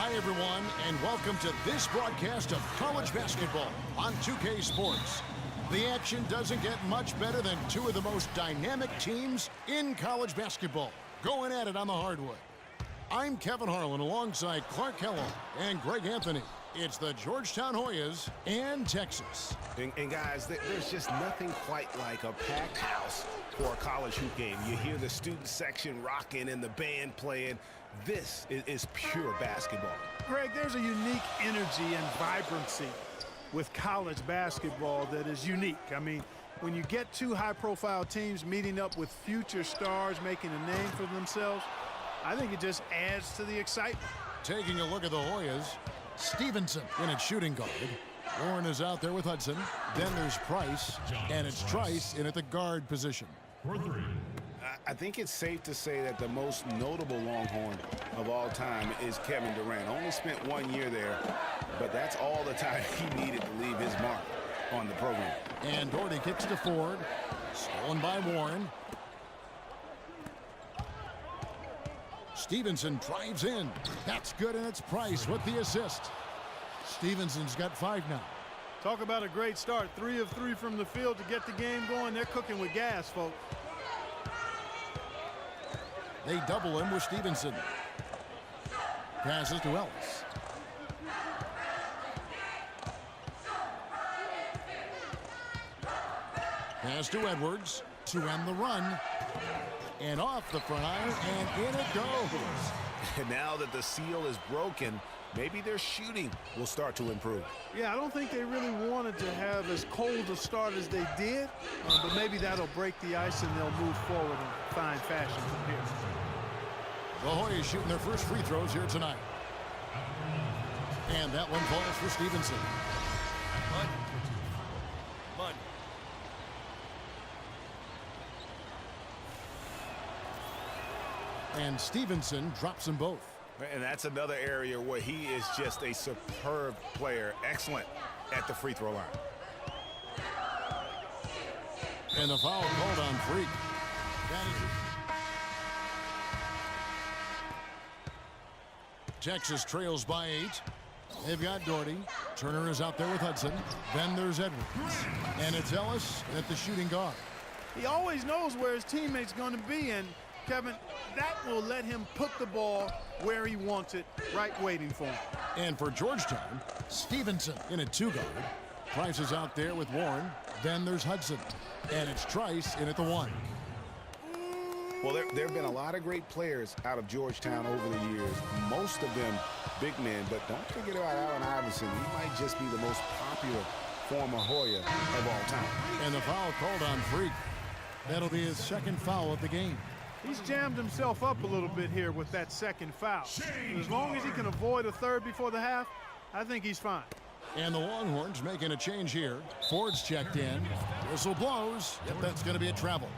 Hi, everyone, and welcome to this broadcast of college basketball on 2K Sports. The action doesn't get much better than two of the most dynamic teams in college basketball going at it on the hardwood. I'm Kevin Harlan alongside Clark Kellogg and Greg Anthony. It's the Georgetown Hoyas and Texas. And guys, there's just nothing quite like a packed house for a college hoop game. You hear the student section rocking and the band playing. This is pure basketball. Greg, there's a unique energy and vibrancy with college basketball that is unique. I mean, when you get two high-profile teams meeting up with future stars making a name for themselves, I think it just adds to the excitement. Taking a look at the Hoyas, Stevenson in at shooting guard. Warren is out there with Hudson. Then there's Price, and it's Trice in at the guard position. I think it's safe to say that the most notable Longhorn of all time is Kevin Durant. Only spent 1 year there, but that's all the time he needed to leave his mark on the program. And Doherty kicks to Ford. Stolen by Warren. Stevenson drives in. That's good, and it's Price with the assist. Stevenson's got 5 now. Talk about a great start. 3 of 3 from the field to get the game going. They're cooking with gas, folks. They double him with Stevenson. Passes to Ellis. Pass to Edwards to end the run. And off the front iron, and in it goes. And now that the seal is broken, maybe their shooting will start to improve. Yeah, I don't think they really wanted to have as cold a start as they did, but maybe that'll break the ice and they'll move forward in fine fashion from here. The Hoyas shooting their first free throws here tonight. And that one falls for Stevenson. Mud. And Stevenson drops them both. And that's another area where he is just a superb player. Excellent at the free throw line. And the foul called on Freak. That is it. Texas trails by 8. They've got Doherty. Turner is out there with Hudson. Then there's Edwards. And it's Ellis at the shooting guard. He always knows where his teammate's going to be, and Kevin, that will let him put the ball where he wants it, right waiting for him. And for Georgetown, Stevenson in a 2 guard. Price is out there with Warren. Then there's Hudson. And it's Trice in at the 1. Well, there have been a lot of great players out of Georgetown over the years. Most of them big men, but don't forget about Allen Iverson. He might just be the most popular former Hoya of all time. And the foul called on Freak. That'll be his second foul of the game. He's jammed himself up a little bit here with that second foul. As long as he can avoid a third before the half, I think he's fine. And the Longhorns making a change here. Ford's checked in. Whistle blows. Yep, that's going to be a travel.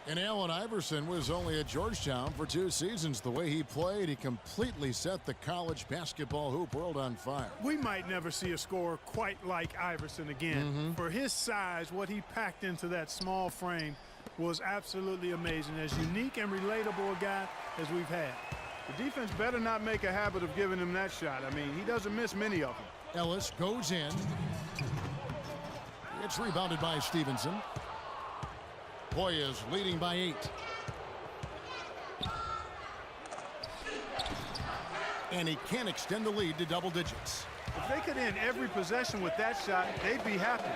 And Allen Iverson was only at Georgetown for 2 seasons. The way he played, he completely set the college basketball hoop world on fire. We might never see a scorer quite like Iverson again. For his size, what he packed into that small frame was absolutely amazing. As unique and relatable a guy as we've had. The defense better not make a habit of giving him that shot. I mean, he doesn't miss many of them. Ellis goes in. It's rebounded by Stevenson. Hoyas leading by 8. And he can extend the lead to double digits. If they could end every possession with that shot, they'd be happy.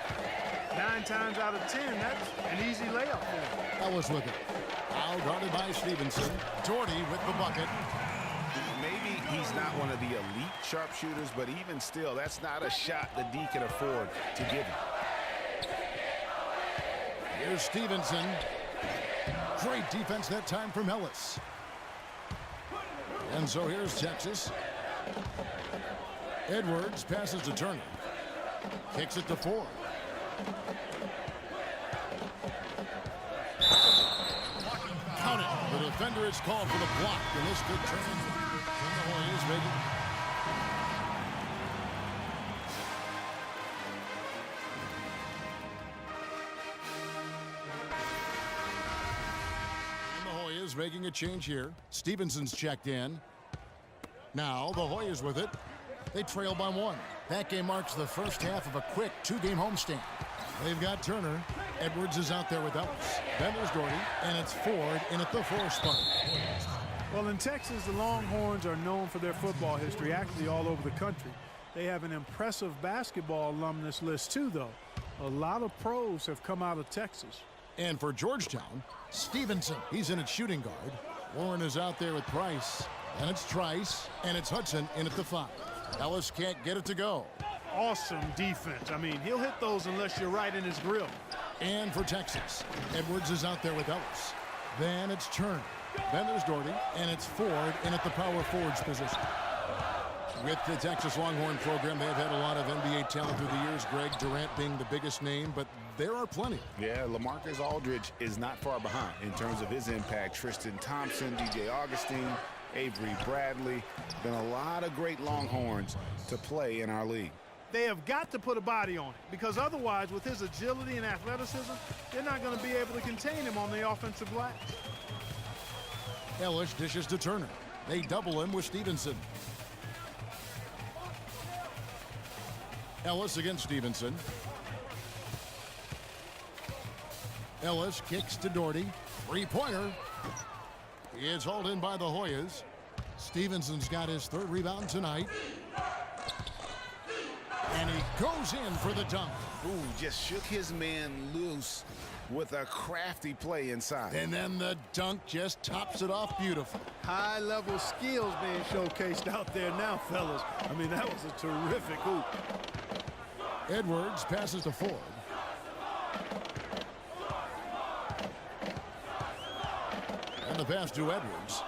9 times out of 10, that's an easy layup for them. Ellis with it. Now guarded by Stevenson. Doherty with the bucket. Maybe he's not one of the elite sharpshooters, but even still, that's not a shot that D can afford to give him. Here's Stevenson. Great defense that time from Ellis. And so here's Texas. Edwards passes to Turner. Kicks it to Ford. Count it. The defender is called for the block, and this could turn into the Hoyas making. Making a change here. Stevenson's checked in. Now the Hoyas with it. They trail by 1. That game marks the first half of a quick 2-game homestand. They've got Turner. Edwards is out there with Ellis. Then there's Doherty, and it's Ford in at the 4 spot. Well, in Texas, the Longhorns are known for their football history, actually all over the country. They have an impressive basketball alumnus list, too, though. A lot of pros have come out of Texas. And for Georgetown, Stevenson. He's in at shooting guard. Warren is out there with Price. And it's Trice, and it's Hudson in at the 5. Ellis can't get it to go. Awesome defense. I mean, he'll hit those unless you're right in his grill. And for Texas, Edwards is out there with Ellis. Then it's Turner. Then there's Doherty, and it's Ford in at the power forwards position. With the Texas Longhorn program, they've had a lot of NBA talent through the years, Greg Durant being the biggest name, but there are plenty. Yeah, LaMarcus Aldridge is not far behind in terms of his impact. Tristan Thompson, DJ Augustine, Avery Bradley. Been a lot of great Longhorns to play in our league. They have got to put a body on it, because otherwise, with his agility and athleticism, they're not going to be able to contain him on the offensive glass. Ellis dishes to Turner. They double him with Stevenson. Ellis against Stevenson. Ellis kicks to Doherty. 3-pointer. It's hauled in by the Hoyas. Stevenson's got his 3rd rebound tonight. And he goes in for the dunk. Ooh, just shook his man loose with a crafty play inside. And then the dunk just tops it off beautiful. High-level skills being showcased out there now, fellas. I mean, that was a terrific hoop. Edwards passes to Ford. And the pass to Edwards.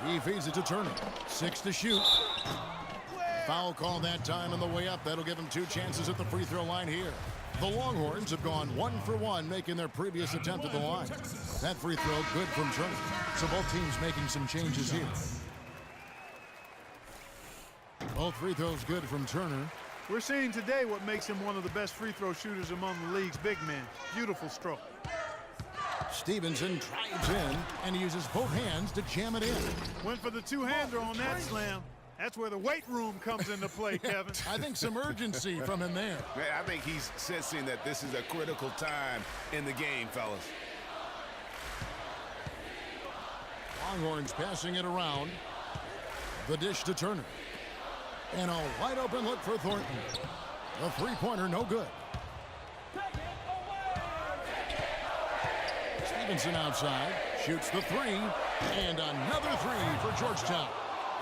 He feeds it to Turner. 6 to shoot. Foul call that time on the way up. That'll give him 2 chances at the free throw line here. The Longhorns have gone 1 for 1, making their previous attempt at the line. That free throw good from Turner. So both teams making some changes here. Both free throws good from Turner. We're seeing today what makes him one of the best free throw shooters among the league's big men. Beautiful stroke. Stevenson drives in and uses both hands to jam it in. Went for the 2-hander on that slam. That's where the weight room comes into play, Kevin. I think some urgency from him there. Man, I think he's sensing that this is a critical time in the game, fellas. Longhorns passing it around. The dish to Turner. And a wide open look for Thornton. The 3-pointer no good. Stevenson outside, shoots the 3, and another 3 for Georgetown.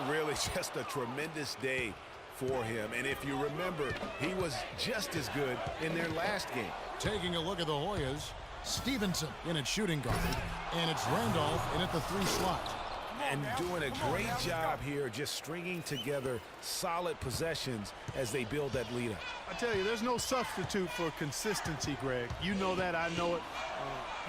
Really just a tremendous day for him. And if you remember, he was just as good in their last game. Taking a look at the Hoyas, Stevenson in at shooting guard, and it's Randolph in at the 3 slot. And doing a great job here just stringing together solid possessions as they build that lead up. I tell you, there's no substitute for consistency, Greg. You know that, I know it.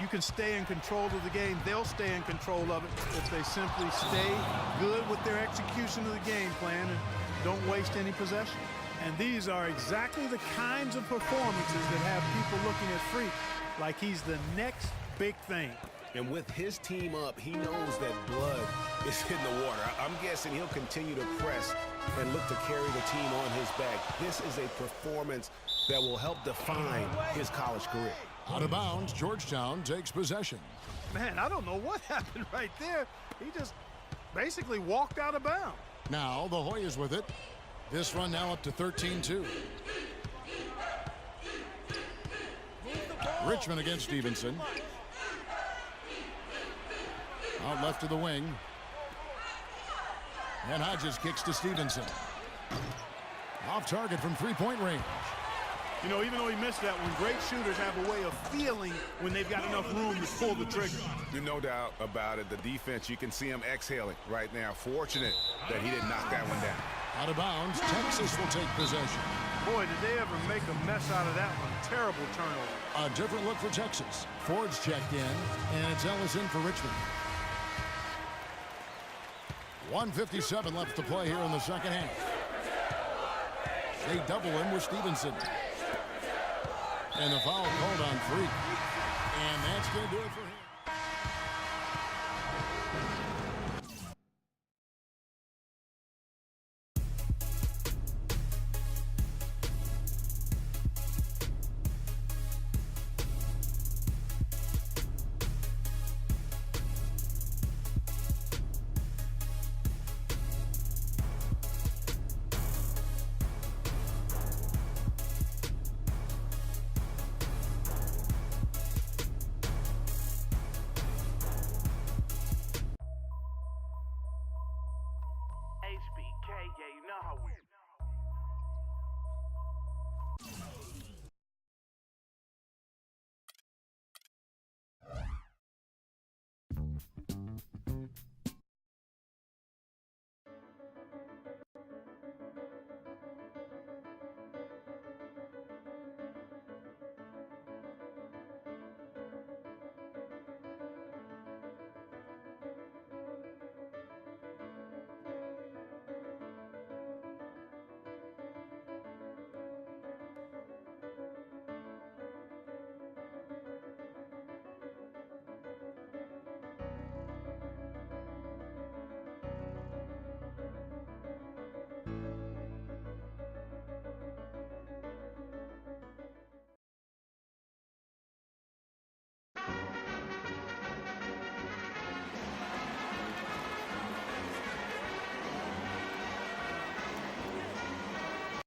You can stay in control of the game. They'll stay in control of it if they simply stay good with their execution of the game plan and don't waste any possession. And these are exactly the kinds of performances that have people looking at Freak like he's the next big thing. And with his team up, he knows that blood is in the water. I'm guessing he'll continue to press and look to carry the team on his back. This is a performance that will help define his college career. Out of bounds, Georgetown takes possession. Man, I don't know what happened right there. He just basically walked out of bounds. Now the Hoyas with it. This run now up to 13-2. Richmond against Stevenson. Out left to the wing. And Hodges kicks to Stevenson. Off target from 3-point range. You know, even though he missed that one, great shooters have a way of feeling when they've got enough room to pull the trigger. No doubt about it. The defense, you can see him exhaling right now. Fortunate that he didn't knock that one down. Out of bounds, Texas will take possession. Boy, did they ever make a mess out of that one. Terrible turnover. A different look for Texas. Ford's checked in, and it's Ellis in for Richmond. 1:57 left to play here in the second half. They double him with Stevenson. And the foul called on Freak. And that's going to do it for